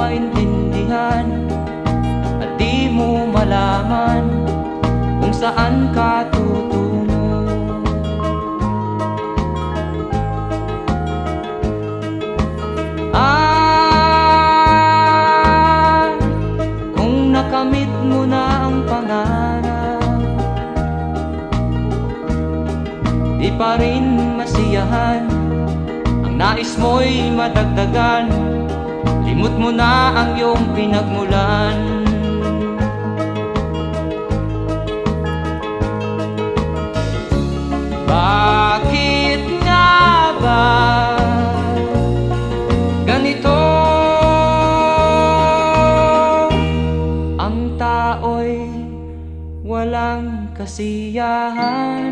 maintindihan at di mo malaman kung saan ka tutungo. Kung nakamit mo na ang pangarap, di pa rin masiyahan ang nais mo'y madagdagan. Limot mo na ang iyong pinagmulan. Bakit nga ba ganito? Ang tao'y walang kasiyahan.